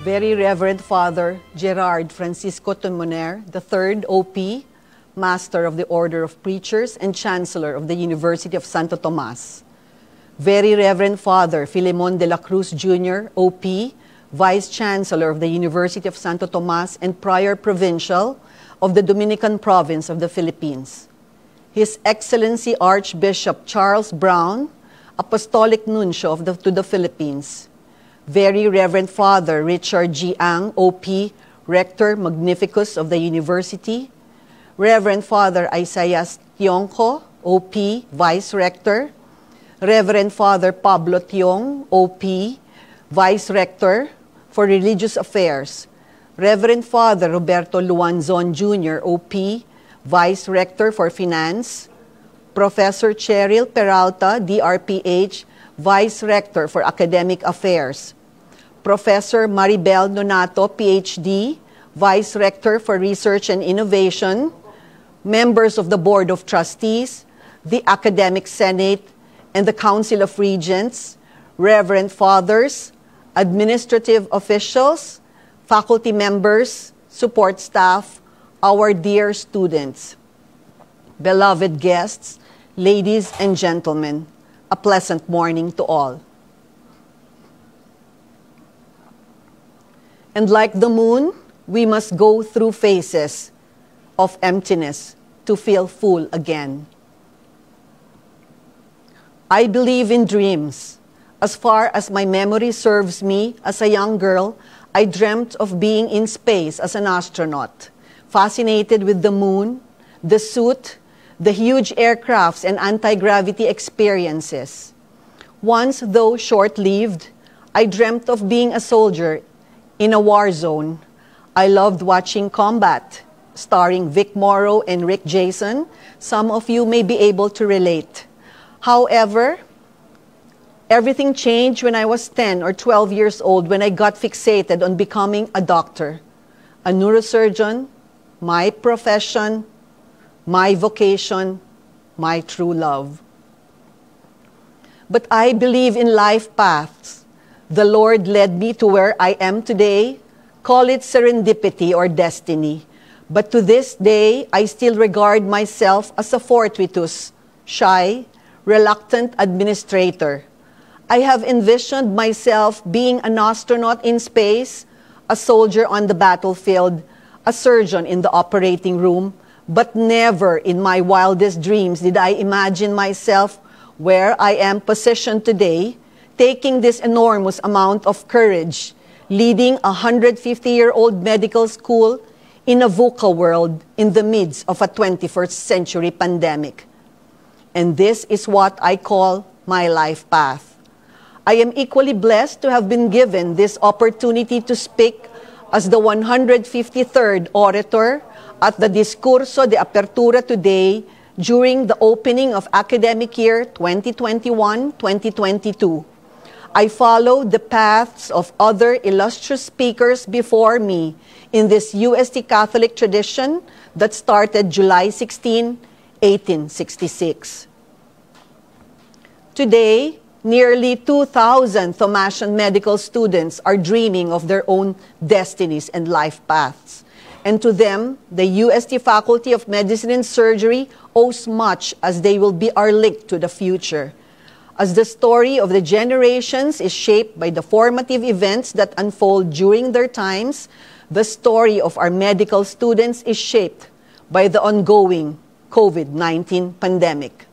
Very Reverend Father Gerard Francisco Timoner III, OP, Master of the Order of Preachers and Chancellor of the University of Santo Tomas. Very Reverend Father Filemon de la Cruz Jr., OP, Vice Chancellor of the University of Santo Tomas and Prior Provincial of the Dominican Province of the Philippines. His Excellency Archbishop Charles Brown, Apostolic Nuncio to the Philippines. Very Reverend Father Richard G. Ang, OP, Rector Magnificus of the University. Reverend Father Isaias Tionco, OP, Vice Rector. Reverend Father Pablo Tiong, OP, Vice Rector for Religious Affairs. Reverend Father Roberto Luanzon Jr., OP, Vice Rector for Finance. Professor Cheryl Peralta, DRPH, Vice Rector for Academic Affairs. Professor Maribel Nonato, PhD, Vice Rector for Research and Innovation. Members of the Board of Trustees, the Academic Senate, and the Council of Regents, Reverend Fathers, administrative officials, faculty members, support staff, our dear students. Beloved guests, ladies and gentlemen, a pleasant morning to all. And like the moon, we must go through phases of emptiness to feel full again. I believe in dreams. As far as my memory serves me, as a young girl, I dreamt of being in space as an astronaut, fascinated with the moon, the suit, the huge aircrafts and anti-gravity experiences. Once, though short-lived, I dreamt of being a soldier in a war zone. I loved watching combat, starring Vic Morrow and Rick Jason. Some of you may be able to relate. However, everything changed when I was 10 or 12 years old when I got fixated on becoming a doctor, a neurosurgeon, my profession, my vocation, my true love. But I believe in life paths. The Lord led me to where I am today. Call it serendipity or destiny. But to this day, I still regard myself as a fortuitous, shy, reluctant administrator. I have envisioned myself being an astronaut in space, a soldier on the battlefield, a surgeon in the operating room, but never in my wildest dreams did I imagine myself where I am positioned today, taking this enormous amount of courage, leading a 150-year-old medical school in a VUCA world in the midst of a 21st century pandemic. And this is what I call my life path. I am equally blessed to have been given this opportunity to speak as the 153rd orator at the Discurso de Apertura today during the opening of academic year 2021-2022. I followed the paths of other illustrious speakers before me in this UST Catholic tradition that started July 16, 1866. Today, nearly 2,000 Thomasian medical students are dreaming of their own destinies and life paths. And to them, the UST Faculty of Medicine and Surgery owes much, as they will be our link to the future. As the story of the generations is shaped by the formative events that unfold during their times, the story of our medical students is shaped by the ongoing COVID-19 pandemic.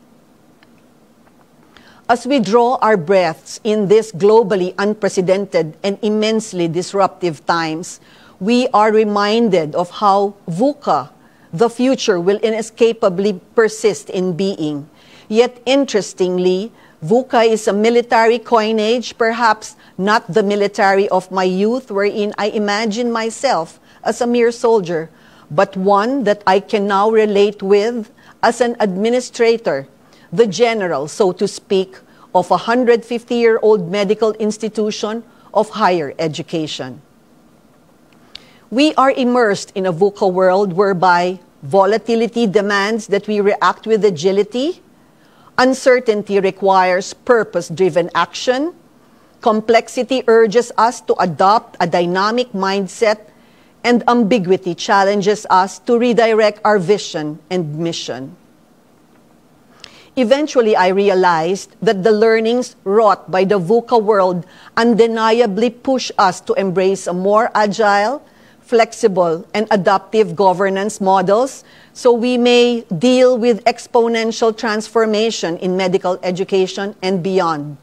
As we draw our breaths in these globally unprecedented and immensely disruptive times, we are reminded of how VUCA, the future, will inescapably persist in being. Yet interestingly, VUCA is a military coinage, perhaps not the military of my youth wherein I imagine myself as a mere soldier, but one that I can now relate with as an administrator, the general, so to speak, of a 150-year-old medical institution of higher education. We are immersed in a VUCA world whereby volatility demands that we react with agility, uncertainty requires purpose-driven action, Complexity urges us to adopt a dynamic mindset, and ambiguity challenges us to redirect our vision and mission. Eventually, I realized that the learnings wrought by the VUCA world undeniably push us to embrace a more agile, flexible, and adaptive governance models so we may deal with exponential transformation in medical education and beyond.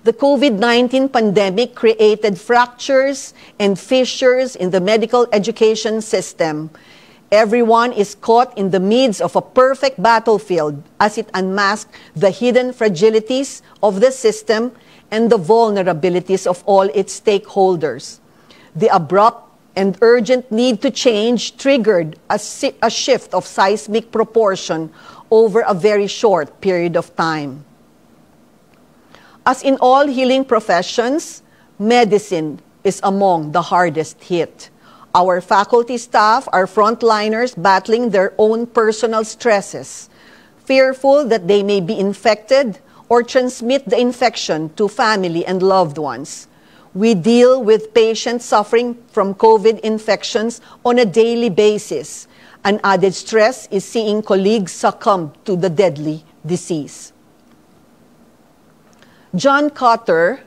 The COVID-19 pandemic created fractures and fissures in the medical education system. Everyone is caught in the midst of a perfect battlefield as it unmasks the hidden fragilities of the system and the vulnerabilities of all its stakeholders. The abrupt and urgent need to change triggered a shift of seismic proportion over a very short period of time. As in all healing professions, medicine is among the hardest hit. Our faculty staff are frontliners battling their own personal stresses, fearful that they may be infected or transmit the infection to family and loved ones. We deal with patients suffering from COVID infections on a daily basis. An added stress is seeing colleagues succumb to the deadly disease. John Kotter,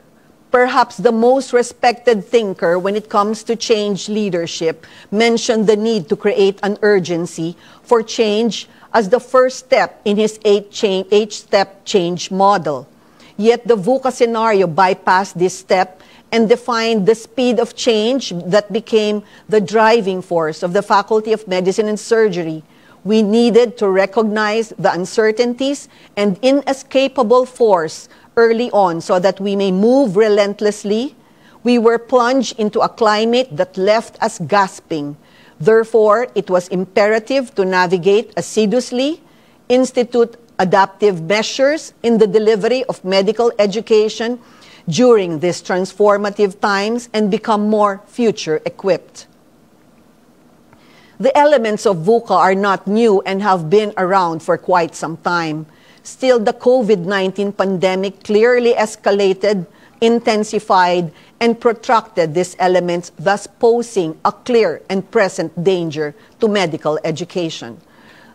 perhaps the most respected thinker when it comes to change leadership, mentioned the need to create an urgency for change as the first step in his eight-step change model. Yet the VUCA scenario bypassed this step and defined the speed of change that became the driving force of the Faculty of Medicine and Surgery. We needed to recognize the uncertainties and inescapable force early on so that we may move relentlessly. We were plunged into a climate that left us gasping. Therefore, it was imperative to navigate assiduously, institute adaptive measures in the delivery of medical education during these transformative times, and become more future-equipped. The elements of VUCA are not new and have been around for quite some time. Still, the COVID-19 pandemic clearly escalated, intensified, and protracted these elements, thus posing a clear and present danger to medical education.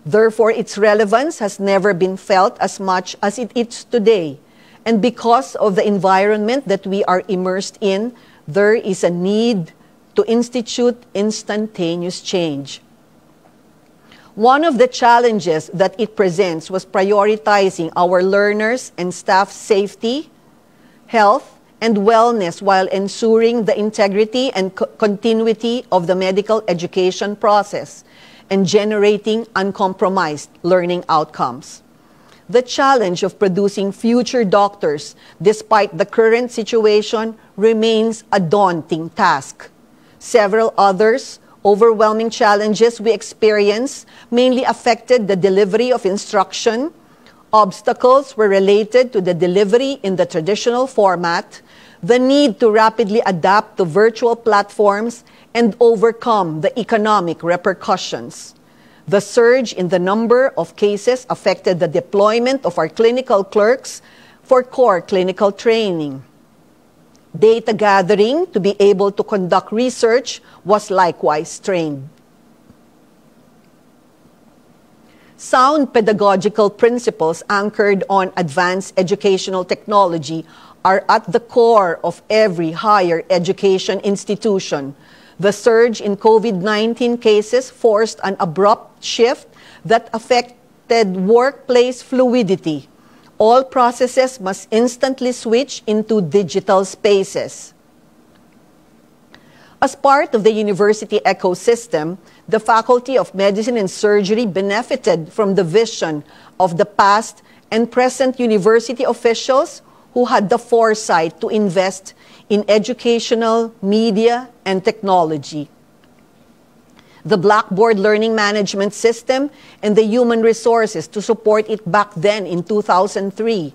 Therefore, its relevance has never been felt as much as it is today. And because of the environment that we are immersed in, there is a need to institute instantaneous change. One of the challenges that it presents was prioritizing our learners' and staff's safety, health, and wellness while ensuring the integrity and continuity of the medical education process and generating uncompromised learning outcomes. The challenge of producing future doctors, despite the current situation, remains a daunting task. Several others overwhelming challenges we experience mainly affected the delivery of instruction. Obstacles were related to the delivery in the traditional format, the need to rapidly adapt to virtual platforms, and overcome the economic repercussions. The surge in the number of cases affected the deployment of our clinical clerks for core clinical training. Data gathering to be able to conduct research was likewise strained. Sound pedagogical principles anchored on advanced educational technology are at the core of every higher education institution. The surge in COVID-19 cases forced an abrupt shift that affected workplace fluidity. All processes must instantly switch into digital spaces. As part of the university ecosystem, the Faculty of Medicine and Surgery benefited from the vision of the past and present university officials who had the foresight to invest in educational, media, and technology. The Blackboard learning management system and the human resources to support it back then in 2003.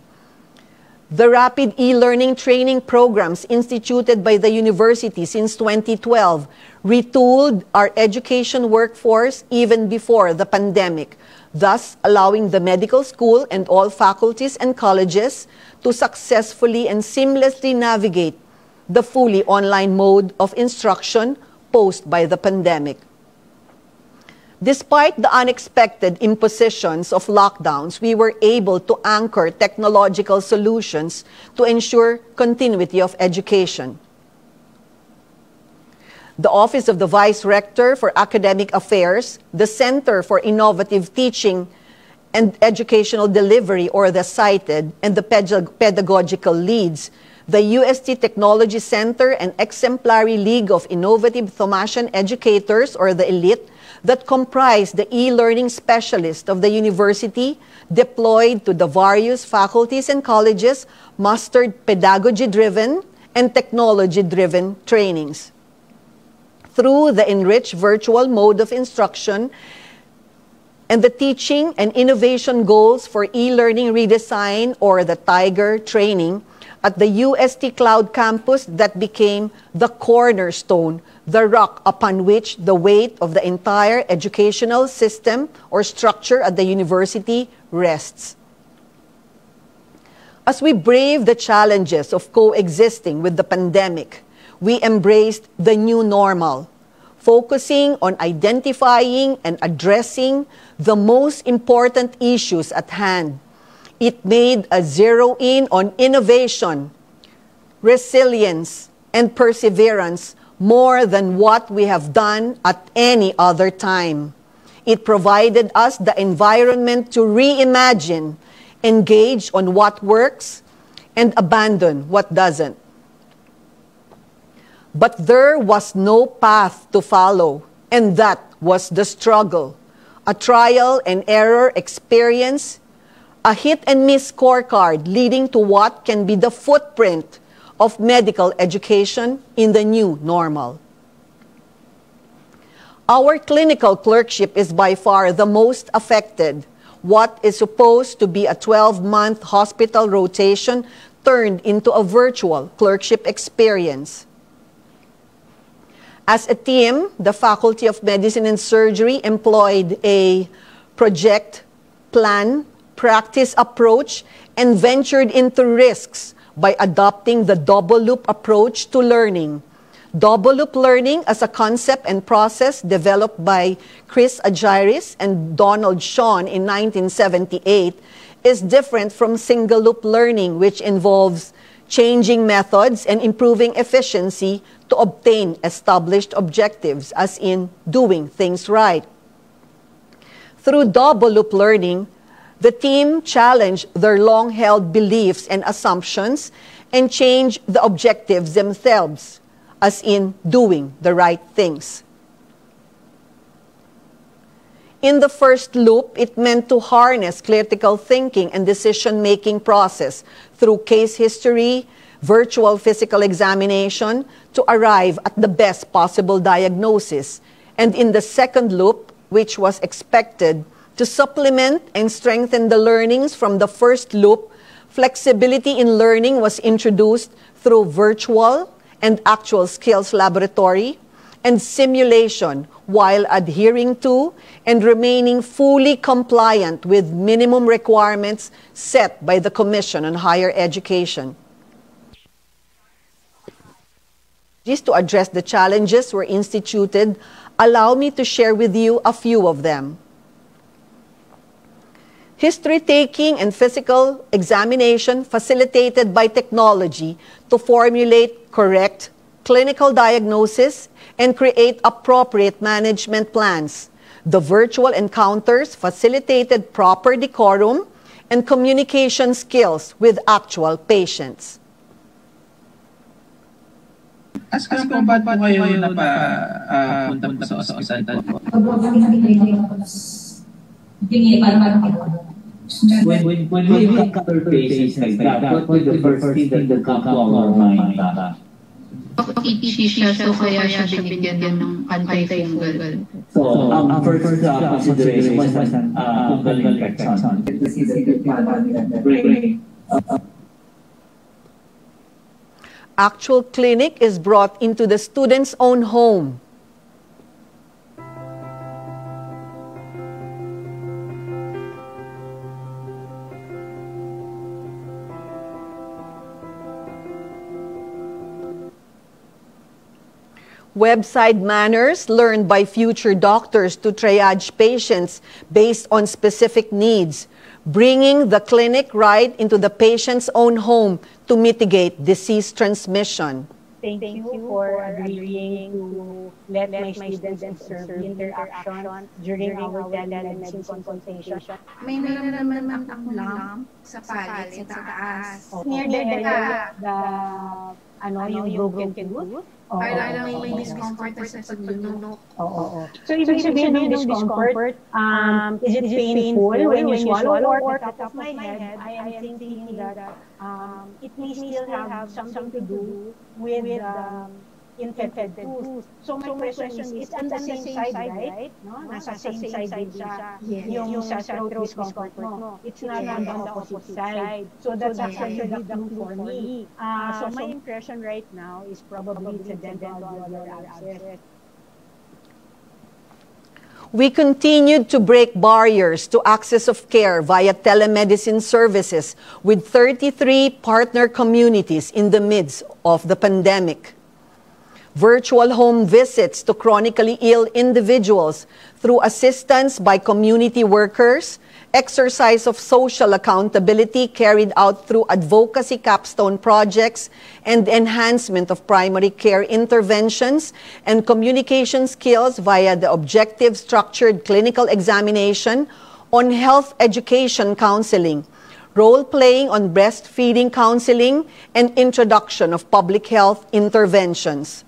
The rapid e-learning training programs instituted by the university since 2012 retooled our education workforce even before the pandemic. thus allowing the medical school and all faculties and colleges to successfully and seamlessly navigate the fully online mode of instruction posed by the pandemic. Despite the unexpected impositions of lockdowns, we were able to anchor technological solutions to ensure continuity of education. The Office of the Vice Rector for Academic Affairs, the Center for Innovative Teaching and Educational Delivery, or the CITED, and the pedagogical leads, the UST Technology Center and Exemplary League of Innovative Thomasian Educators, or the ELITE, that comprise the e-learning specialists of the university, deployed to the various faculties and colleges, mustered pedagogy-driven and technology-driven trainings. Through the enriched virtual mode of instruction and the teaching and innovation goals for e-learning redesign, or the Tiger training, at the UST Cloud Campus that became the cornerstone, the rock upon which the weight of the entire educational system or structure at the university rests. As we brave the challenges of coexisting with the pandemic, we embraced the new normal, focusing on identifying and addressing the most important issues at hand. It made a zero-in on innovation, resilience, and perseverance more than what we have done at any other time. It provided us the environment to reimagine, engage on what works, and abandon what doesn't. But there was no path to follow, and that was the struggle, a trial and error experience, a hit-and-miss scorecard leading to what can be the footprint of medical education in the new normal. Our clinical clerkship is by far the most affected. What is supposed to be a 12-month hospital rotation turned into a virtual clerkship experience. As a team, the Faculty of Medicine and Surgery employed a project, plan, practice approach, and ventured into risks by adopting the double-loop approach to learning. Double-loop learning as a concept and process developed by Chris Agiris and Donald Shawn in 1978 is different from single-loop learning, which involves changing methods and improving efficiency to obtain established objectives, as in doing things right. Through double-loop learning, the team challenged their long-held beliefs and assumptions and changed the objectives themselves, as in doing the right things. In the first loop, it meant to harness critical thinking and decision-making process through case history, virtual physical examination to arrive at the best possible diagnosis. And in the second loop, which was expected to supplement and strengthen the learnings from the first loop, flexibility in learning was introduced through virtual and actual skills laboratory and simulation, while adhering to and remaining fully compliant with minimum requirements set by the Commission on Higher Education. To address the challenges were instituted, allow me to share with you a few of them. History taking and physical examination facilitated by technology to formulate correct clinical diagnosis and create appropriate management plans. The virtual encounters facilitated proper decorum and communication skills with actual patients. Ask ko ba't po kayo napapunta po sa ospital po? When we encounter patients like that, what was the first thing that comes to our mind? Itchy siya, so kaya siya binigyan ng anti-fungal. So, ang first consideration was an fungal infection. Actual clinic is brought into the student's own home. website manners learned by future doctors to triage patients based on specific needs, bringing the clinic right into the patient's own home to mitigate disease transmission. Thank you for agreeing to let my students observe the interaction during our telemedicine consultation. May nararamdaman akong lump sa palit, sa taas. Near the area of yung broken tooth. Parang may discomfort sa paglunok. So, ibig sabihin ng discomfort, is it painful when you swallow? Or at the top of my head, I am thinking that it may still have something to do with infected tooth. So, my question is, it's on the same side, right? No? Nasa same side din siya. Yung sa throat discomfort mo. It's not on the opposite side. So, that's actually the clue for me. So, my impression right now is probably it's a dental alveolar abscess. We continued to break barriers to access of care via telemedicine services with 33 partner communities in the midst of the pandemic. Virtual home visits to chronically ill individuals through assistance by community workers, exercise of social accountability carried out through advocacy capstone projects, and enhancement of primary care interventions and communication skills via the objective structured clinical examination on health education counseling, role-playing on breastfeeding counseling, and introduction of public health interventions.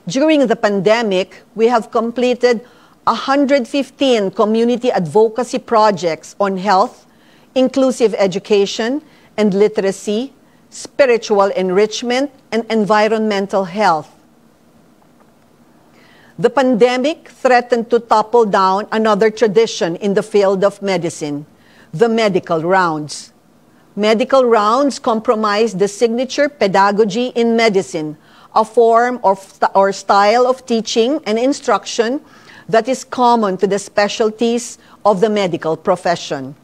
During the pandemic, we have completed 115 community advocacy projects on health, inclusive education and literacy, spiritual enrichment, and environmental health. The pandemic threatened to topple down another tradition in the field of medicine, the medical rounds. Medical rounds comprise the signature pedagogy in medicine, a form or style of teaching and instruction that is common to the specialties of the medical profession.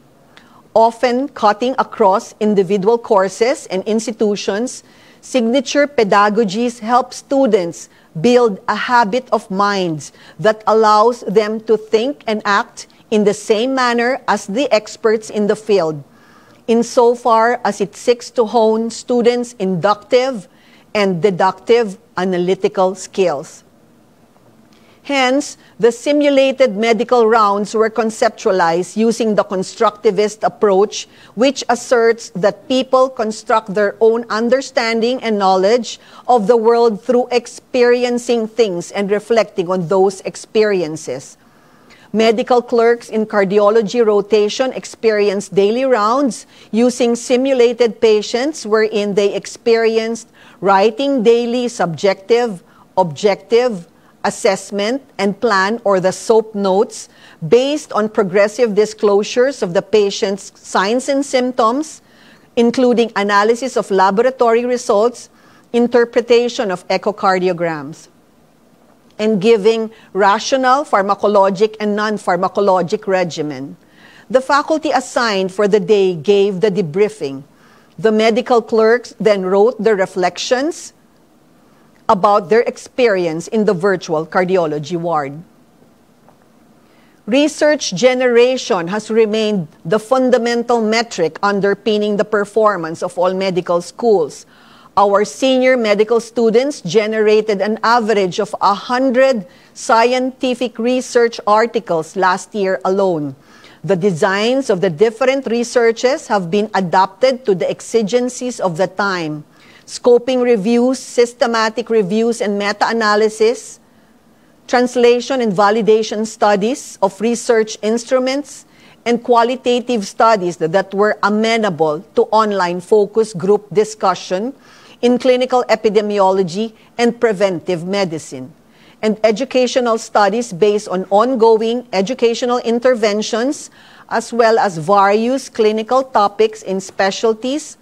Often cutting across individual courses and institutions, signature pedagogies help students build a habit of minds that allows them to think and act in the same manner as the experts in the field, insofar as it seeks to hone students' inductive and deductive analytical skills. Hence, the simulated medical rounds were conceptualized using the constructivist approach, which asserts that people construct their own understanding and knowledge of the world through experiencing things and reflecting on those experiences. Medical clerks in cardiology rotation experience daily rounds using simulated patients wherein they experienced writing daily subjective, objective, assessment, and plan or the SOAP notes based on progressive disclosures of the patient's signs and symptoms, including analysis of laboratory results, interpretation of echocardiograms, and giving rational pharmacologic and non-pharmacologic regimen. The faculty assigned for the day gave the debriefing. The medical clerks then wrote their reflections about their experience in the virtual cardiology ward. Research generation has remained the fundamental metric underpinning the performance of all medical schools. Our senior medical students generated an average of 100 scientific research articles last year alone. The designs of the different researches have been adapted to the exigencies of the time. Scoping reviews, systematic reviews and meta-analysis, translation and validation studies of research instruments, and qualitative studies that were amenable to online focus group discussion in clinical epidemiology and preventive medicine, and educational studies based on ongoing educational interventions, as well as various clinical topics in specialties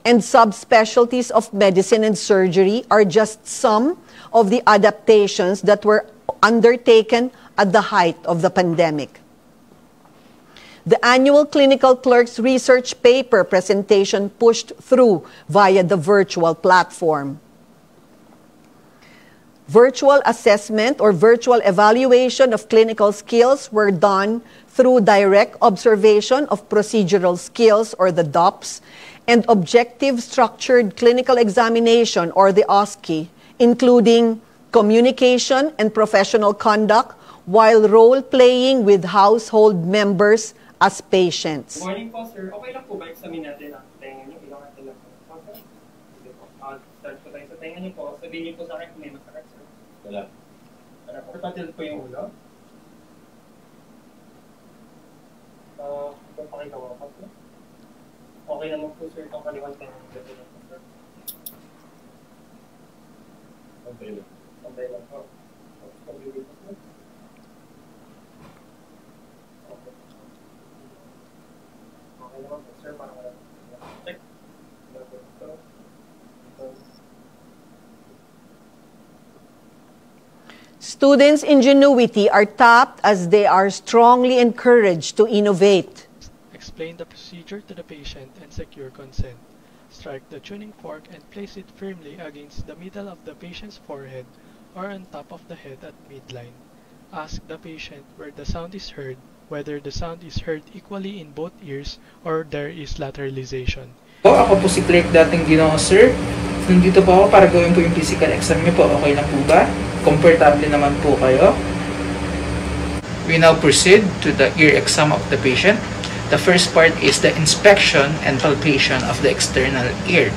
and subspecialties of medicine and surgery are just some of the adaptations that were undertaken at the height of the pandemic. The annual clinical clerks research paper presentation pushed through via the virtual platform. Virtual assessment or virtual evaluation of clinical skills were done through direct observation of procedural skills or the DOPS and objective structured clinical examination or the OSCE, including communication and professional conduct while role-playing with household members as patients. Good morning po, sir. Okay lang po ba examine natin ang tenga niyo? Ilang natin lang po. Okay. Sige po. Start po tayo sa tenga niyo po. Sabihin niyo po sa akin kung may masakit, sir. Wala. Wala po. Patil po yung ulo. Pakita mo po, sir. Okay naman po, sir. Itong kaliwang tenga niyo. Sir. Okay lang. Okay lang po. Okay lang po. Students' ingenuity are tapped as they are strongly encouraged to innovate. Explain the procedure to the patient and secure consent. Strike the tuning fork and place it firmly against the middle of the patient's forehead or on top of the head at midline. Ask the patient where the sound is heard, whether the sound is heard equally in both ears or there is lateralization. Ako po si Clerk dating Ginoo, sir. Nandito po ako para gawin po yung physical exam niyo po. Okay lang po ba? Komportable naman po kayo? We now proceed to the ear exam of the patient. The first part is the inspection and palpation of the external ear.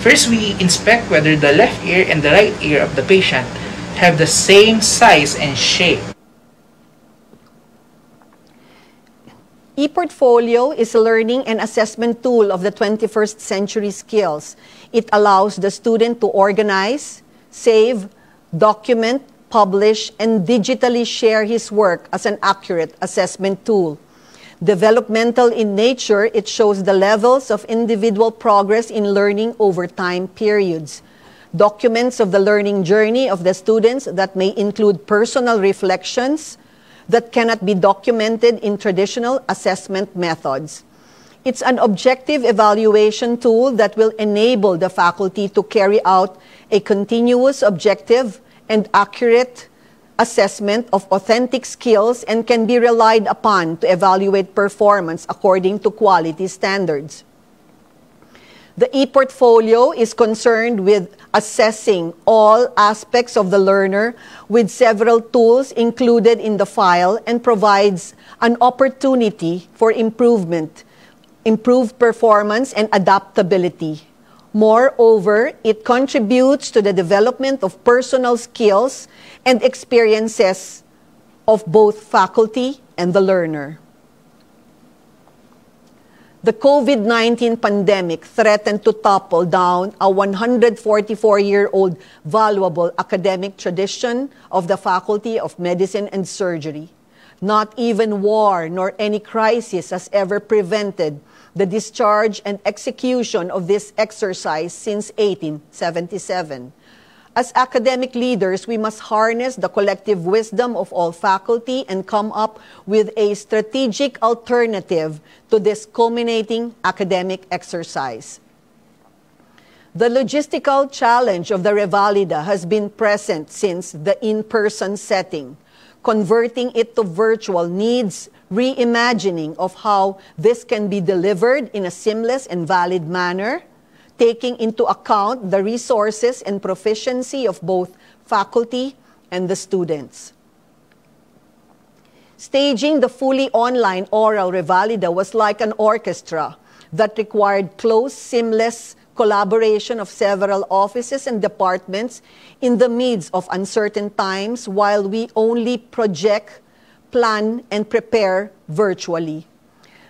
First, we inspect whether the left ear and the right ear of the patient have the same size and shape. ePortfolio is a learning and assessment tool of the 21st century skills. It allows the student to organize, save, document, publish, and digitally share his work as an accurate assessment tool. Developmental in nature, it shows the levels of individual progress in learning over time periods. Documents of the learning journey of the students that may include personal reflections that cannot be documented in traditional assessment methods. It's an objective evaluation tool that will enable the faculty to carry out a continuous, objective, and accurate assessment of authentic skills and can be relied upon to evaluate performance according to quality standards. The ePortfolio is concerned with assessing all aspects of the learner with several tools included in the file and provides an opportunity for improvement, improved performance, and adaptability. Moreover, it contributes to the development of personal skills and experiences of both faculty and the learner. The COVID-19 pandemic threatened to topple down a 144-year-old valuable academic tradition of the Faculty of Medicine and Surgery. Not even war nor any crisis has ever prevented the discharge and execution of this exercise since 1877. As academic leaders, we must harness the collective wisdom of all faculty and come up with a strategic alternative to this culminating academic exercise. The logistical challenge of the Revalida has been present since the in-person setting. Converting it to virtual needs reimagining of how this can be delivered in a seamless and valid manner, taking into account the resources and proficiency of both faculty and the students. Staging the fully online oral Revalida was like an orchestra that required close, seamless collaboration of several offices and departments in the midst of uncertain times while we only project, plan, and prepare virtually.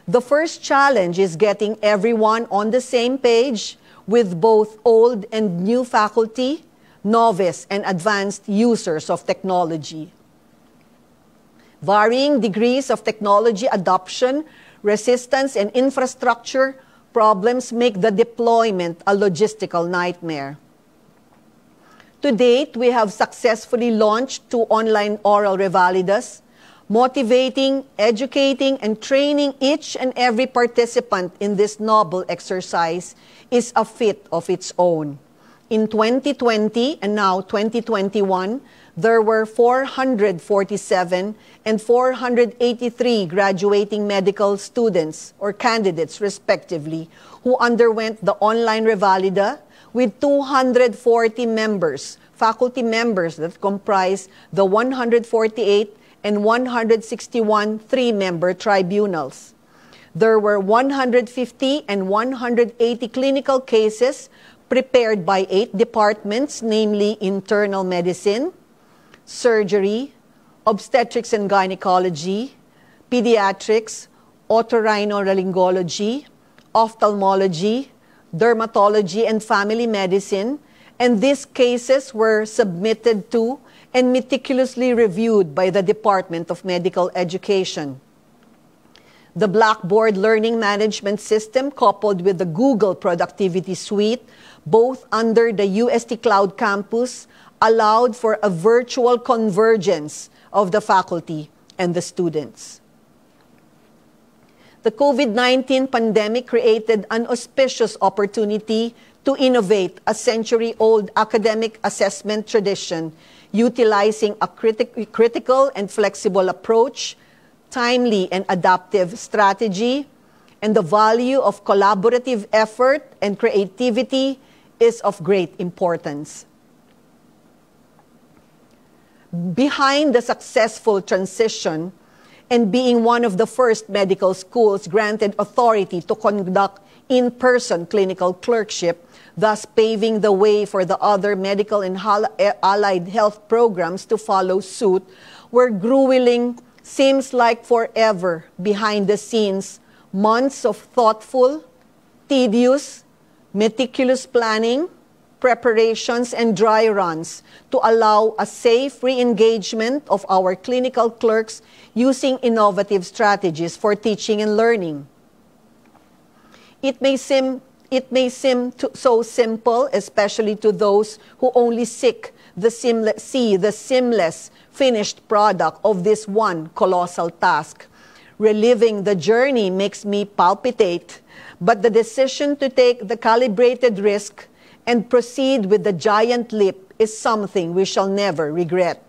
The first challenge is getting everyone on the same page with both old and new faculty, novice and advanced users of technology. Varying degrees of technology adoption, resistance, and infrastructure problems make the deployment a logistical nightmare. To date, we have successfully launched 2 online oral Revalidas, motivating, educating, and training each and every participant in this noble exercise is a feat of its own. In 2020 and now 2021, there were 447 and 483 graduating medical students or candidates, respectively, who underwent the online Revalida, with 240 members, faculty members that comprise the 148 and 161 three-member tribunals. There were 150 and 180 clinical cases prepared by 8 departments, namely internal medicine, surgery, obstetrics and gynecology, pediatrics, otorhinolaryngology, ophthalmology, dermatology, and family medicine, and these cases were submitted to and meticulously reviewed by the Department of Medical Education. The Blackboard Learning Management System, coupled with the Google Productivity Suite, both under the UST Cloud Campus, allowed for a virtual convergence of the faculty and the students. The COVID-19 pandemic created an auspicious opportunity to innovate a century-old academic assessment tradition, utilizing a critical and flexible approach, timely and adaptive strategy, and the value of collaborative effort and creativity is of great importance. Behind the successful transition and being one of the first medical schools granted authority to conduct in-person clinical clerkship, thus paving the way for the other medical and allied health programs to follow suit, were grueling, seems like forever, behind the scenes, months of thoughtful, tedious, meticulous planning, preparations, and dry runs to allow a safe re-engagement of our clinical clerks using innovative strategies for teaching and learning. It may seem so simple, especially to those who only see the seamless finished product of this one colossal task. Reliving the journey makes me palpitate, but the decision to take the calibrated risk and proceed with the giant leap is something we shall never regret.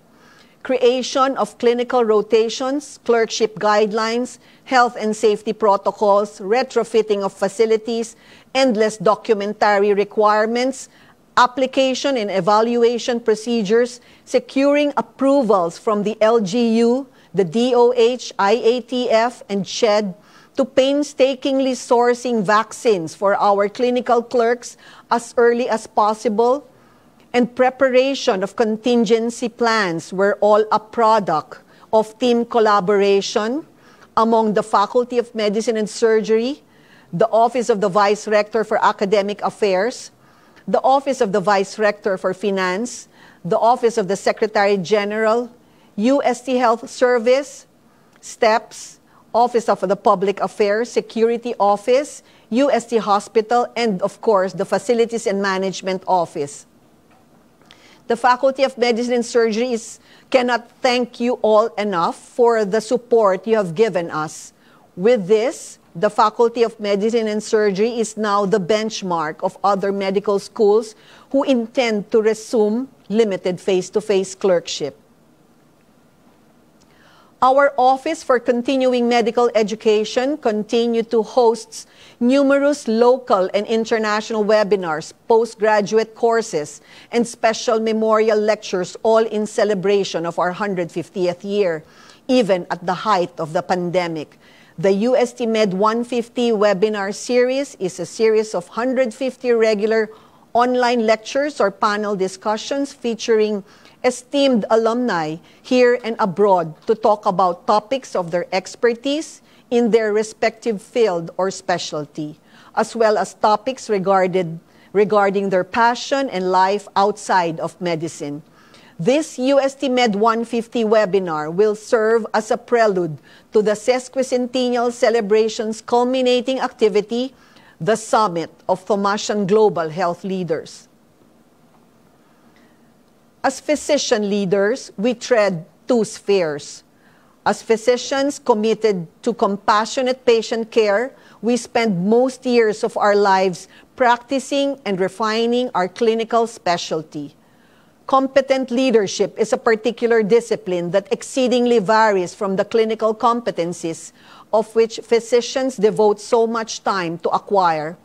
Creation of clinical rotations, clerkship guidelines, health and safety protocols, retrofitting of facilities, endless documentary requirements, application and evaluation procedures, securing approvals from the LGU, the DOH, IATF, and CHED, to painstakingly sourcing vaccines for our clinical clerks as early as possible, and preparation of contingency plans were all a product of team collaboration among the Faculty of Medicine and Surgery, the Office of the Vice Rector for Academic Affairs, the Office of the Vice Rector for Finance, the Office of the Secretary General, UST Health Service, STEPS, Office of the Public Affairs, Security Office, UST Hospital, and of course, the Facilities and Management Office. The Faculty of Medicine and Surgery cannot thank you all enough for the support you have given us. With this, the Faculty of Medicine and Surgery is now the benchmark of other medical schools who intend to resume limited face-to-face clerkship. Our Office for Continuing Medical Education continued to host numerous local and international webinars, postgraduate courses, and special memorial lectures, all in celebration of our 150th year, even at the height of the pandemic. The UST Med 150 webinar series is a series of 150 regular online lectures or panel discussions featuring esteemed alumni here and abroad to talk about topics of their expertise in their respective field or specialty, as well as topics regarding their passion and life outside of medicine. This UST Med 150 webinar will serve as a prelude to the sesquicentennial celebration's culminating activity, the Summit of Thomasian Global Health Leaders. As physician leaders, we tread two spheres. As physicians committed to compassionate patient care, we spend most years of our lives practicing and refining our clinical specialty. Competent leadership is a particular discipline that exceedingly varies from the clinical competencies of which physicians devote so much time to acquire.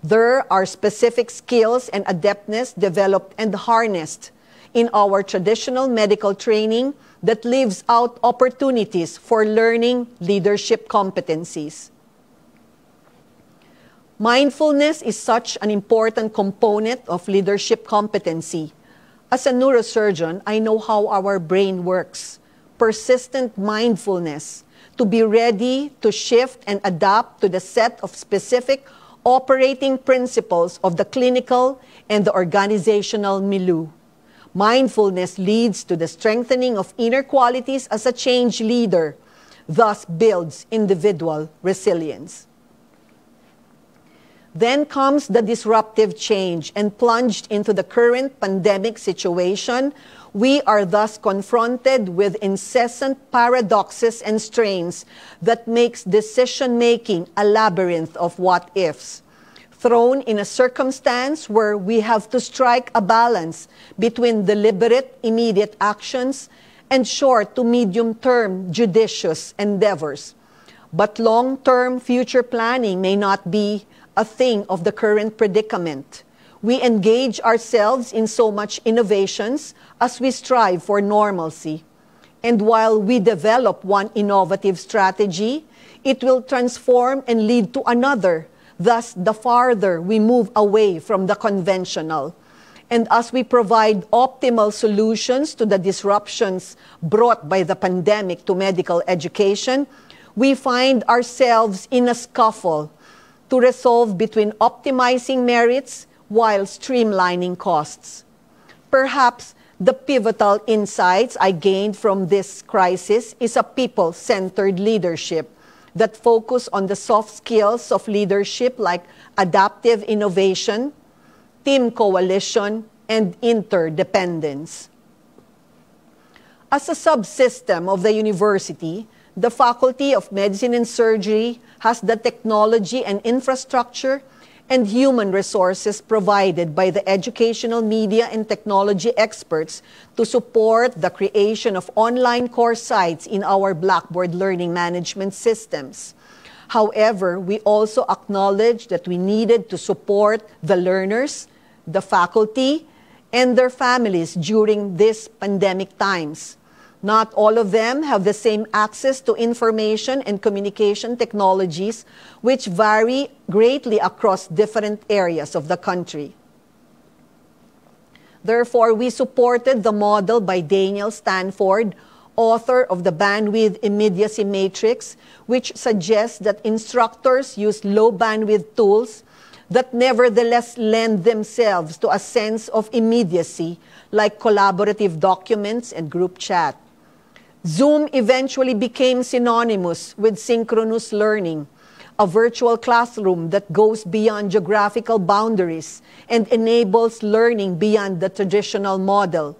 There are specific skills and adeptness developed and harnessed in our traditional medical training that leaves out opportunities for learning leadership competencies. Mindfulness is such an important component of leadership competency. As a neurosurgeon, I know how our brain works. Persistent mindfulness, to be ready to shift and adapt to the set of specific operating principles of the clinical and the organizational milieu. Mindfulness leads to the strengthening of inner qualities as a change leader, thus builds individual resilience. Then comes the disruptive change, and plunged into the current pandemic situation, we are thus confronted with incessant paradoxes and strains that makes decision-making a labyrinth of what-ifs. Thrown in a circumstance where we have to strike a balance between deliberate, immediate actions and short to medium-term judicious endeavors. But long-term future planning may not be a thing of the current predicament. We engage ourselves in so much innovations as we strive for normalcy. And while we develop one innovative strategy, it will transform and lead to another. Thus, the farther we move away from the conventional. And as we provide optimal solutions to the disruptions brought by the pandemic to medical education, we find ourselves in a scuffle to resolve between optimizing merits while streamlining costs. Perhaps the pivotal insights I gained from this crisis is a people-centered leadership that focus on the soft skills of leadership like adaptive innovation, team coalition, and interdependence. As a subsystem of the university, the Faculty of Medicine and Surgery has the technology and infrastructure and human resources provided by the educational media and technology experts to support the creation of online course sites in our Blackboard learning management systems. However, we also acknowledge that we needed to support the learners, the faculty, and their families during these pandemic times. Not all of them have the same access to information and communication technologies, which vary greatly across different areas of the country. Therefore, we supported the model by Daniel Stanford, author of the Bandwidth Immediacy Matrix, which suggests that instructors use low bandwidth tools that nevertheless lend themselves to a sense of immediacy, like collaborative documents and group chat. Zoom eventually became synonymous with synchronous learning, a virtual classroom that goes beyond geographical boundaries and enables learning beyond the traditional model.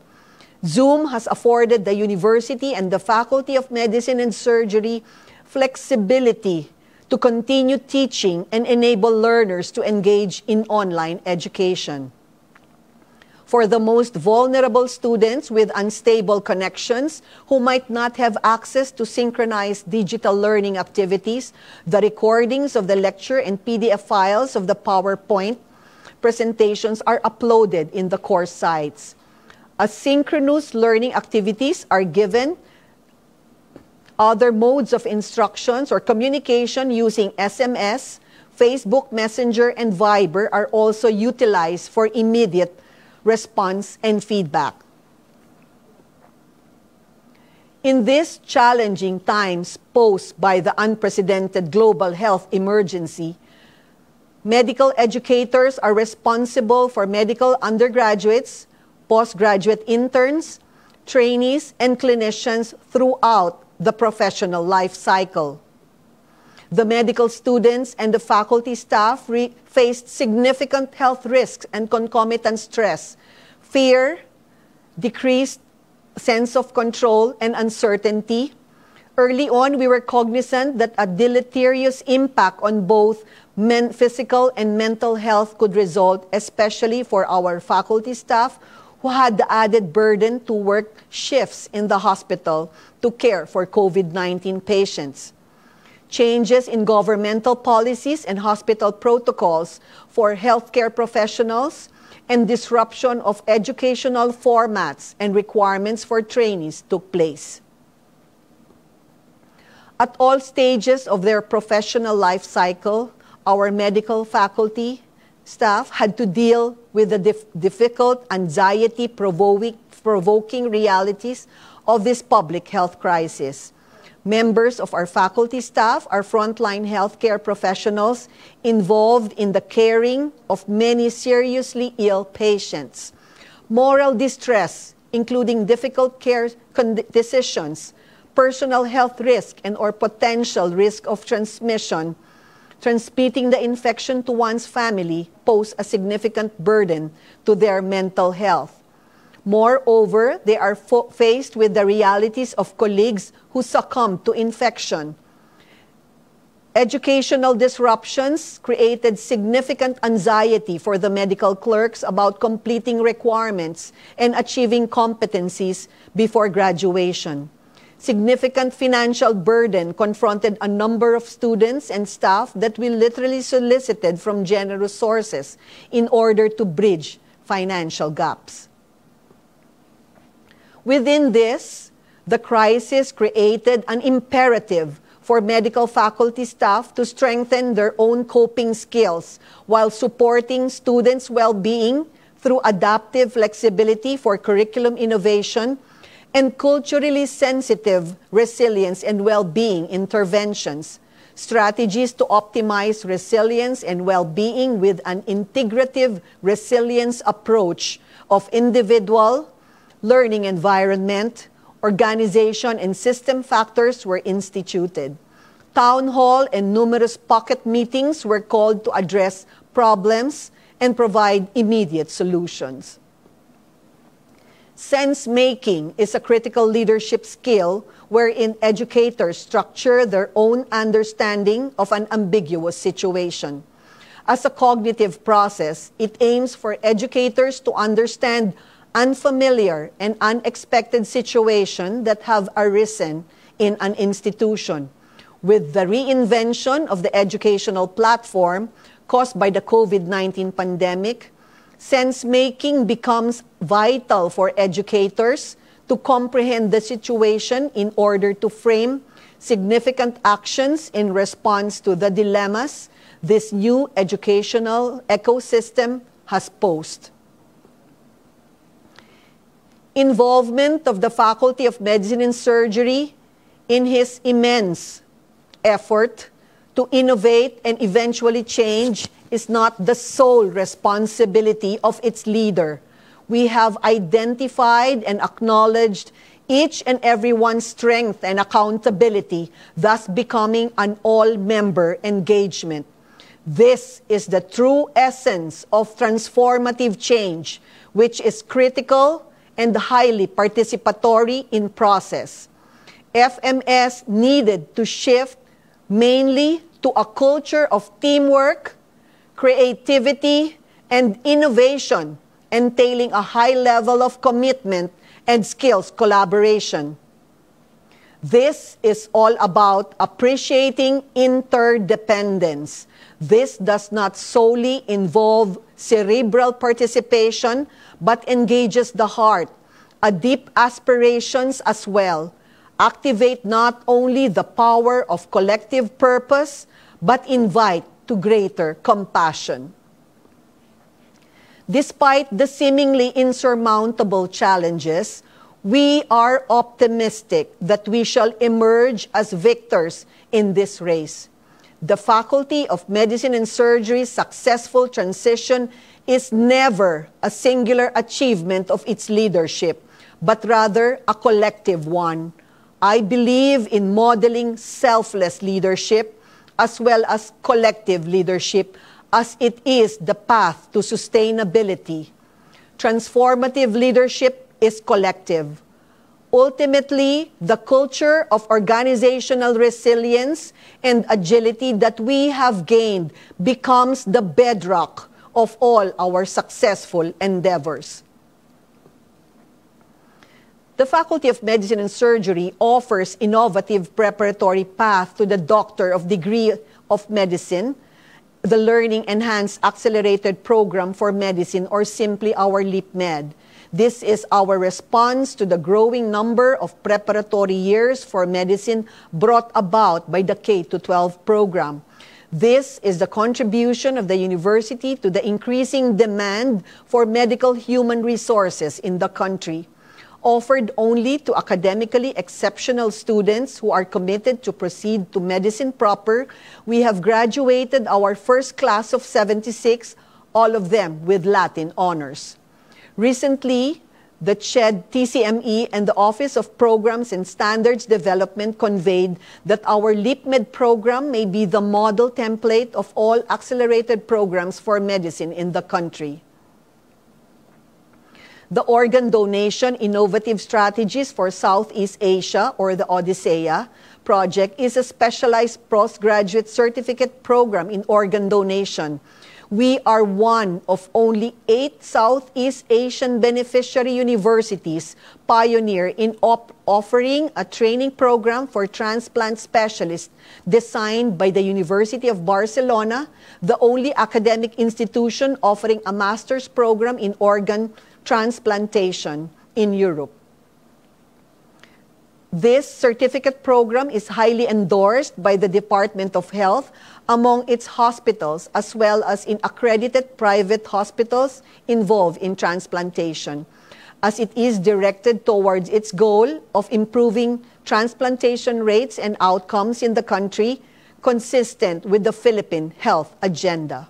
Zoom has afforded the university and the Faculty of Medicine and Surgery flexibility to continue teaching and enable learners to engage in online education. For the most vulnerable students with unstable connections who might not have access to synchronized digital learning activities, the recordings of the lecture and PDF files of the PowerPoint presentations are uploaded in the course sites. Asynchronous learning activities are given. Other modes of instructions or communication using SMS, Facebook Messenger, and Viber are also utilized for immediate response and feedback. In these challenging times posed by the unprecedented global health emergency, medical educators are responsible for medical undergraduates, postgraduate interns, trainees, and clinicians throughout the professional life cycle. The medical students and the faculty staff faced significant health risks and concomitant stress, fear, decreased sense of control and uncertainty, Early on, we were cognizant that a deleterious impact on both physical and mental health could result, especially for our faculty staff who had the added burden to work shifts in the hospital to care for COVID-19 patients. Changes in governmental policies and hospital protocols for healthcare professionals and disruption of educational formats and requirements for trainees took place. At all stages of their professional life cycle, our medical faculty staff had to deal with the difficult, anxiety-provoking realities of this public health crisis. Members of our faculty staff are frontline healthcare professionals involved in the caring of many seriously ill patients. Moral distress, including difficult care decisions, personal health risk and or potential risk of transmitting the infection to one's family pose a significant burden to their mental health. Moreover, they are faced with the realities of colleagues who succumb to infection. Educational disruptions created significant anxiety for the medical clerks about completing requirements and achieving competencies before graduation. Significant financial burden confronted a number of students and staff that we literally solicited from generous sources in order to bridge financial gaps. Within this, the crisis created an imperative for medical faculty staff to strengthen their own coping skills while supporting students' well-being through adaptive flexibility for curriculum innovation and culturally sensitive resilience and well-being interventions, strategies to optimize resilience and well-being with an integrative resilience approach of individual, learning environment, organization, and system factors were instituted. Town hall and numerous pocket meetings were called to address problems and provide immediate solutions. Sense-making is a critical leadership skill wherein educators structure their own understanding of an ambiguous situation. As a cognitive process, it aims for educators to understand unfamiliar and unexpected situations that have arisen in an institution. With the reinvention of the educational platform caused by the COVID-19 pandemic, sense-making becomes vital for educators to comprehend the situation in order to frame significant actions in response to the dilemmas this new educational ecosystem has posed. Involvement of the Faculty of Medicine and Surgery in his immense effort to innovate and eventually change is not the sole responsibility of its leader. We have identified and acknowledged each and everyone's strength and accountability, thus becoming an all-member engagement. This is the true essence of transformative change, which is critical and highly participatory in process. FMS needed to shift mainly to a culture of teamwork, creativity, and innovation, entailing a high level of commitment and skills collaboration. This is all about appreciating interdependence. This does not solely involve cerebral participation, but engages the heart, a deep aspirations as well. Activate not only the power of collective purpose, but invite to greater compassion. Despite the seemingly insurmountable challenges, we are optimistic that we shall emerge as victors in this race. The Faculty of Medicine and Surgery's successful transition is never a singular achievement of its leadership, but rather a collective one. I believe in modeling selfless leadership as well as collective leadership, as it is the path to sustainability. Transformative leadership is collective. Ultimately, the culture of organizational resilience and agility that we have gained becomes the bedrock of all our successful endeavors. The Faculty of Medicine and Surgery offers innovative preparatory path to the Doctor of Degree of Medicine, the Learning Enhanced Accelerated Program for Medicine, or simply our LEAP-Med. This is our response to the growing number of preparatory years for medicine brought about by the K-12 program. This is the contribution of the university to the increasing demand for medical human resources in the country. Offered only to academically exceptional students who are committed to proceed to medicine proper, we have graduated our first class of 76, all of them with Latin honors. Recently, the CHED, TCME, and the Office of Programs and Standards Development conveyed that our LEAP-Med program may be the model template of all accelerated programs for medicine in the country. The Organ Donation Innovative Strategies for Southeast Asia, or the ODISEA project, is a specialized postgraduate certificate program in organ donation. We are one of only 8 Southeast Asian beneficiary universities pioneer in offering a training program for transplant specialists designed by the University of Barcelona, the only academic institution offering a master's program in organ transplantation in Europe. This certificate program is highly endorsed by the Department of Health among its hospitals, as well as in accredited private hospitals involved in transplantation, as it is directed towards its goal of improving transplantation rates and outcomes in the country, consistent with the Philippine Health Agenda.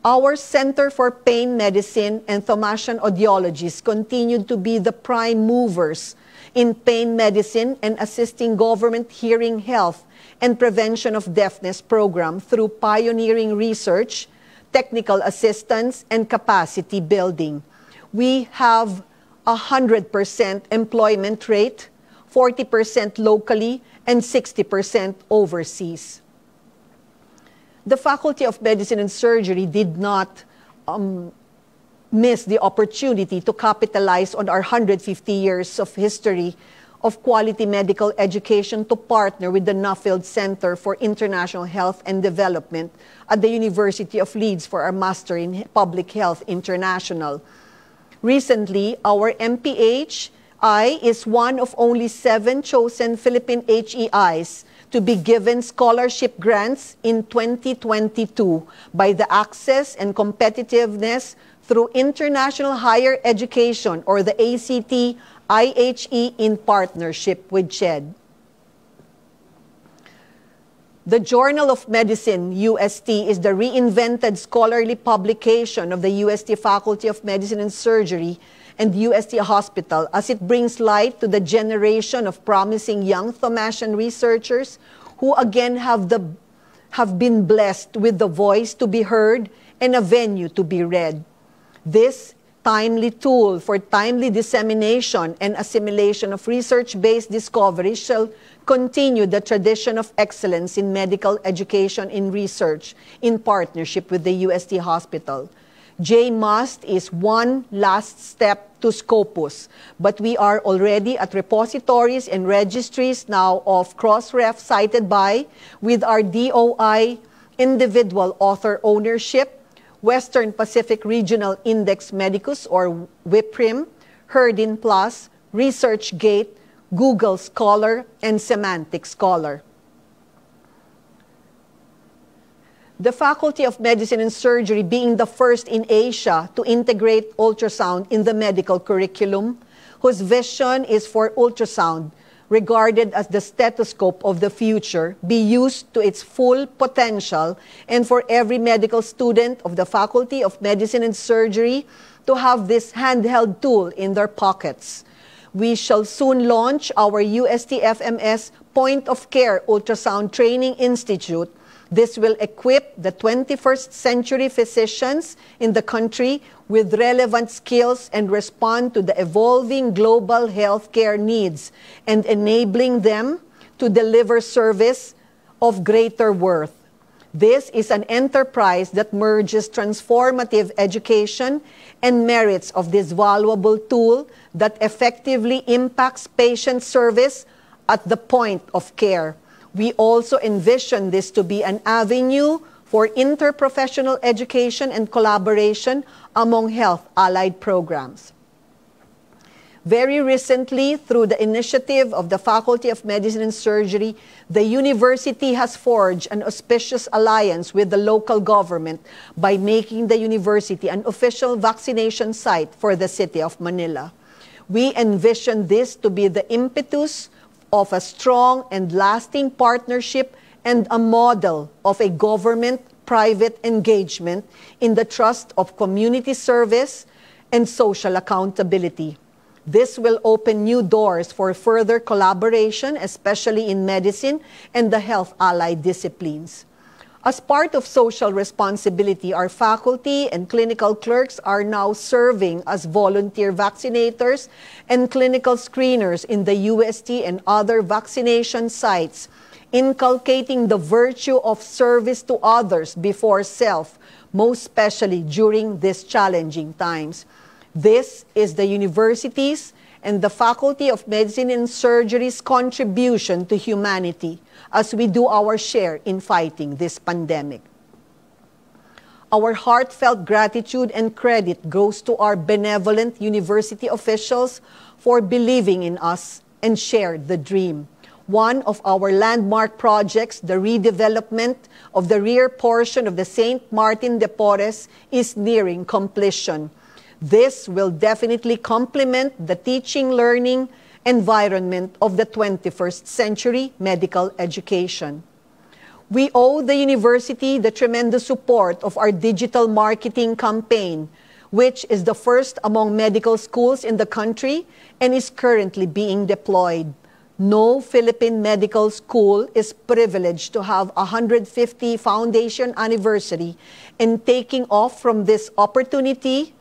Our Center for Pain Medicine and Thomasian Audiologists continued to be the prime movers in pain medicine and assisting government hearing health and prevention of deafness program through pioneering research, technical assistance, and capacity building. We have 100% employment rate, 40% locally, and 60% overseas. The Faculty of Medicine and Surgery did not miss the opportunity to capitalize on our 150 years of history of quality medical education to partner with the Nuffield Center for International Health and Development at the University of Leeds for our Master in Public Health International. Recently, our MPHI is one of only 7 chosen Philippine HEIs to be given scholarship grants in 2022 by the Access and Competitiveness through International Higher Education, or the ACT IHE, in partnership with CHED. The Journal of Medicine, UST, is the reinvented scholarly publication of the UST Faculty of Medicine and Surgery and UST Hospital, as it brings light to the generation of promising young Thomasian researchers who again have been blessed with the voice to be heard and a venue to be read. This timely tool for timely dissemination and assimilation of research-based discoveries shall continue the tradition of excellence in medical education in research in partnership with the UST Hospital. JMUST is one last step to Scopus, but we are already at repositories and registries now of Crossref cited by, with our DOI individual author ownership, Western Pacific Regional Index Medicus, or WIPRIM, Herdin Plus, ResearchGate, Google Scholar, and Semantic Scholar. The Faculty of Medicine and Surgery, being the first in Asia to integrate ultrasound in the medical curriculum, whose vision is for ultrasound, regarded as the stethoscope of the future, be used to its full potential, and for every medical student of the Faculty of Medicine and Surgery to have this handheld tool in their pockets. We shall soon launch our UST FMS Point of Care Ultrasound Training Institute, This will equip the 21st century physicians in the country with relevant skills and respond to the evolving global healthcare needs and enabling them to deliver service of greater worth. This is an enterprise that merges transformative education and merits of this valuable tool that effectively impacts patient service at the point of care. We also envision this to be an avenue for interprofessional education and collaboration among health-allied programs. Very recently, through the initiative of the Faculty of Medicine and Surgery, the university has forged an auspicious alliance with the local government by making the university an official vaccination site for the city of Manila. We envision this to be the impetus of a strong and lasting partnership and a model of a government-private engagement in the trust of community service and social accountability. This will open new doors for further collaboration, especially in medicine and the health-allied disciplines. As part of social responsibility, our faculty and clinical clerks are now serving as volunteer vaccinators and clinical screeners in the UST and other vaccination sites, inculcating the virtue of service to others before self, most especially during these challenging times. This is the university's and the Faculty of Medicine and Surgery's contribution to humanity as we do our share in fighting this pandemic. Our heartfelt gratitude and credit goes to our benevolent university officials for believing in us and shared the dream. One of our landmark projects, the redevelopment of the rear portion of the St. Martin de Porres, is nearing completion. This will definitely complement the teaching-learning environment of the 21st century medical education. We owe the university the tremendous support of our digital marketing campaign, which is the first among medical schools in the country and is currently being deployed. No Philippine medical school is privileged to have a 150 foundation anniversary, and taking off from this opportunity,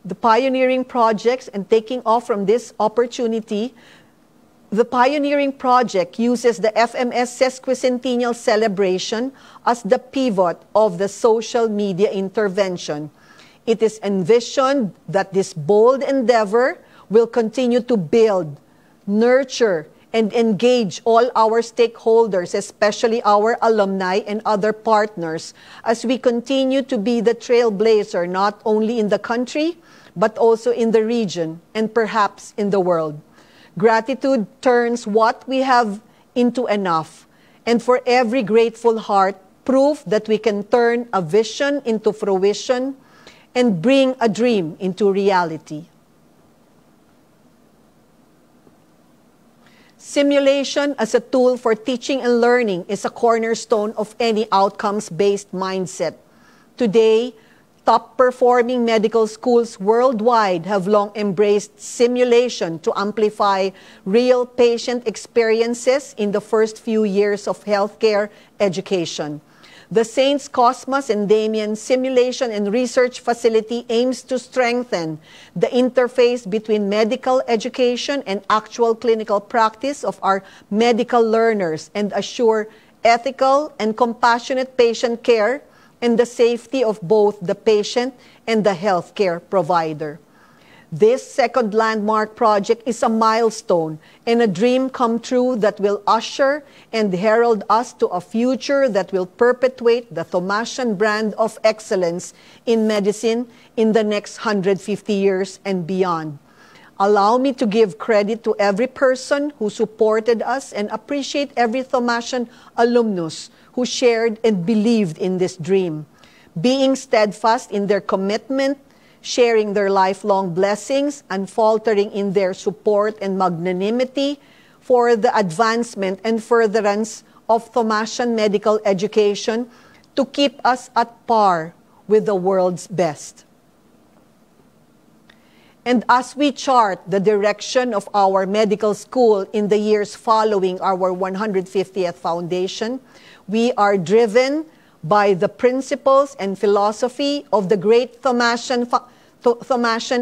the pioneering projects and taking off from this opportunity, the pioneering project uses the FMS sesquicentennial celebration as the pivot of the social media intervention. It is envisioned that this bold endeavor will continue to build, nurture, and engage all our stakeholders, especially our alumni and other partners, as we continue to be the trailblazer not only in the country, but also in the region and perhaps in the world. Gratitude turns what we have into enough, and for every grateful heart, proof that we can turn a vision into fruition and bring a dream into reality. Simulation as a tool for teaching and learning is a cornerstone of any outcomes-based mindset. Today, top-performing medical schools worldwide have long embraced simulation to amplify real patient experiences in the first few years of healthcare education. The Saints Cosmas and Damian Simulation and Research Facility aims to strengthen the interface between medical education and actual clinical practice of our medical learners and assure ethical and compassionate patient care and the safety of both the patient and the healthcare provider. This second landmark project is a milestone and a dream come true that will usher and herald us to a future that will perpetuate the Thomasian brand of excellence in medicine in the next 150 years and beyond. Allow me to give credit to every person who supported us and appreciate every Thomasian alumnus who shared and believed in this dream, being steadfast in their commitment, sharing their lifelong blessings, and faltering in their support and magnanimity for the advancement and furtherance of Thomasian medical education to keep us at par with the world's best. And as we chart the direction of our medical school in the years following our 150th foundation, we are driven by the principles and philosophy of the great Thomasian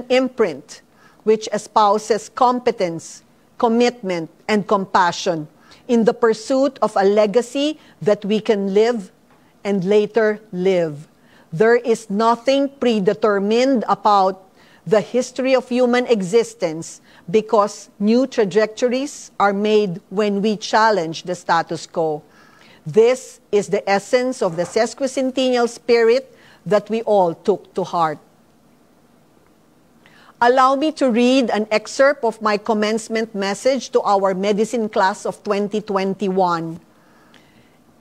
imprint, which espouses competence, commitment, and compassion in the pursuit of a legacy that we can live and later live. There is nothing predetermined about the history of human existence because new trajectories are made when we challenge the status quo. This is the essence of the sesquicentennial spirit that we all took to heart. Allow me to read an excerpt of my commencement message to our medicine class of 2021.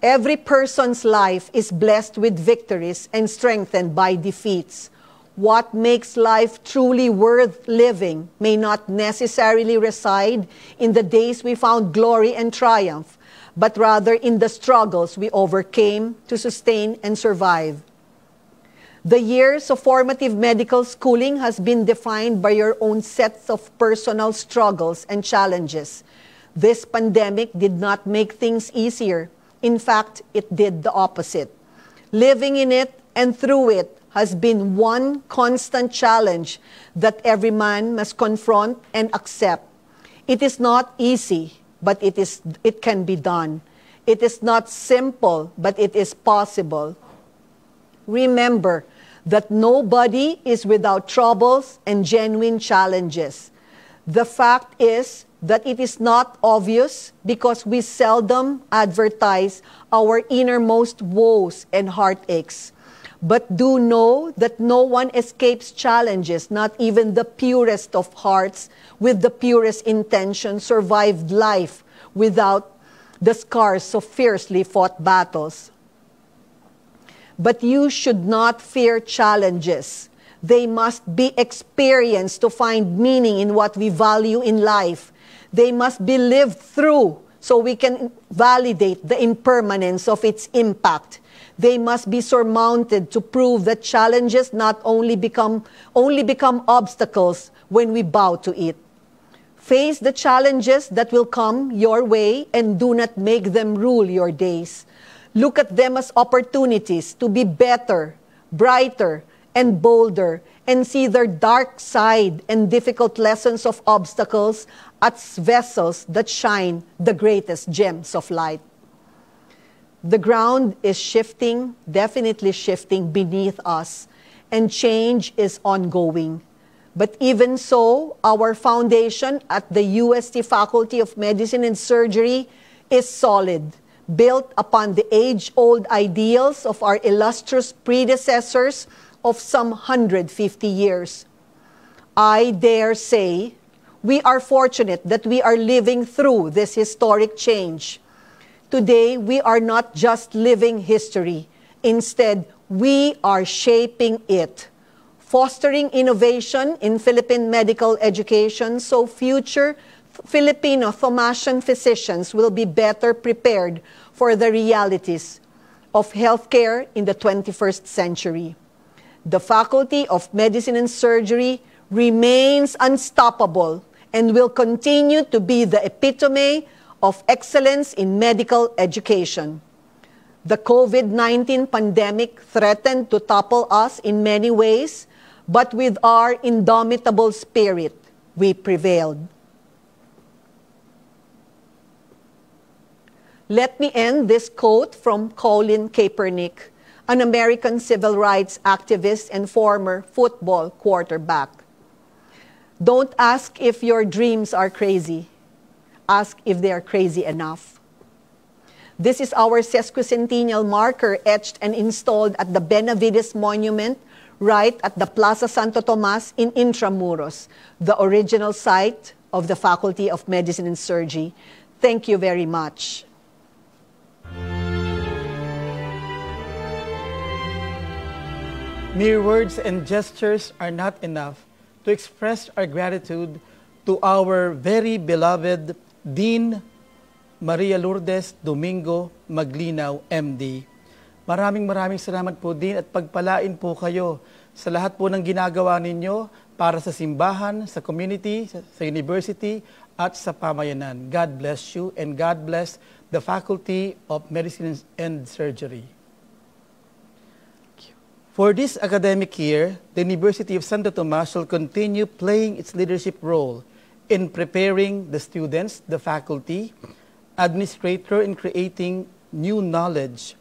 Every person's life is blessed with victories and strengthened by defeats. What makes life truly worth living may not necessarily reside in the days we found glory and triumph, but rather in the struggles we overcame to sustain and survive. The years of formative medical schooling has been defined by your own sets of personal struggles and challenges. This pandemic did not make things easier. In fact, it did the opposite. Living in it and through it has been one constant challenge that every man must confront and accept. It is not easy, but it can be done. It is not simple, but it is possible. Remember that nobody is without troubles and genuine challenges. The fact is that it is not obvious because we seldom advertise our innermost woes and heartaches. But do know that no one escapes challenges, not even the purest of hearts with the purest intention survived life without the scars of fiercely fought battles. But you should not fear challenges. They must be experienced to find meaning in what we value in life. They must be lived through so we can validate the impermanence of its impact. They must be surmounted to prove that challenges not only become obstacles when we bow to it. Face the challenges that will come your way and do not make them rule your days. Look at them as opportunities to be better, brighter, and bolder, and see their dark side and difficult lessons of obstacles as vessels that shine the greatest gems of light. The ground is shifting, definitely shifting beneath us, and change is ongoing. But even so, our foundation at the UST Faculty of Medicine and Surgery is solid, built upon the age-old ideals of our illustrious predecessors of some 150 years. I dare say we are fortunate that we are living through this historic change. Today, we are not just living history. Instead, we are shaping it, fostering innovation in Philippine medical education so future Filipino Thomasian physicians will be better prepared for the realities of healthcare in the 21st century. The Faculty of Medicine and Surgery remains unstoppable and will continue to be the epitome of excellence in medical education. The COVID-19 pandemic threatened to topple us in many ways, but with our indomitable spirit, we prevailed. Let me end this quote from Colin Kaepernick, an American civil rights activist and former football quarterback. Don't ask if your dreams are crazy. Ask if they are crazy enough. This is our sesquicentennial marker etched and installed at the Benavides Monument right at the Plaza Santo Tomas in Intramuros, the original site of the Faculty of Medicine and Surgery. Thank you very much. Mere words and gestures are not enough to express our gratitude to our very beloved Dean Maria Lourdes Domingo-Maglinao, MD. Maraming salamat po, Dean, at pagpalain po kayo sa lahat po ng ginagawa ninyo para sa simbahan, sa community, sa university, at sa pamayanan. God bless you and God bless the Faculty of Medicine and Surgery. For this academic year, the University of Santo Tomas shall continue playing its leadership role in preparing the students, the faculty, administrator, in creating new knowledge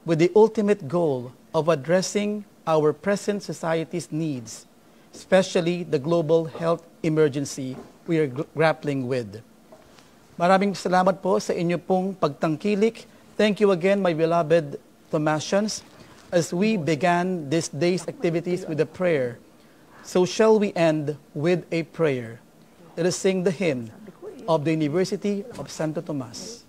with the ultimate goal of addressing our present society's needs, especially the global health emergency we are grappling with. Maraming salamat po sa inyo pong pagtangkilik. Thank you again, my beloved Tomasians, as we began this day's activities with a prayer. So shall we end with a prayer. Let us sing the hymn of the University of Santo Tomas.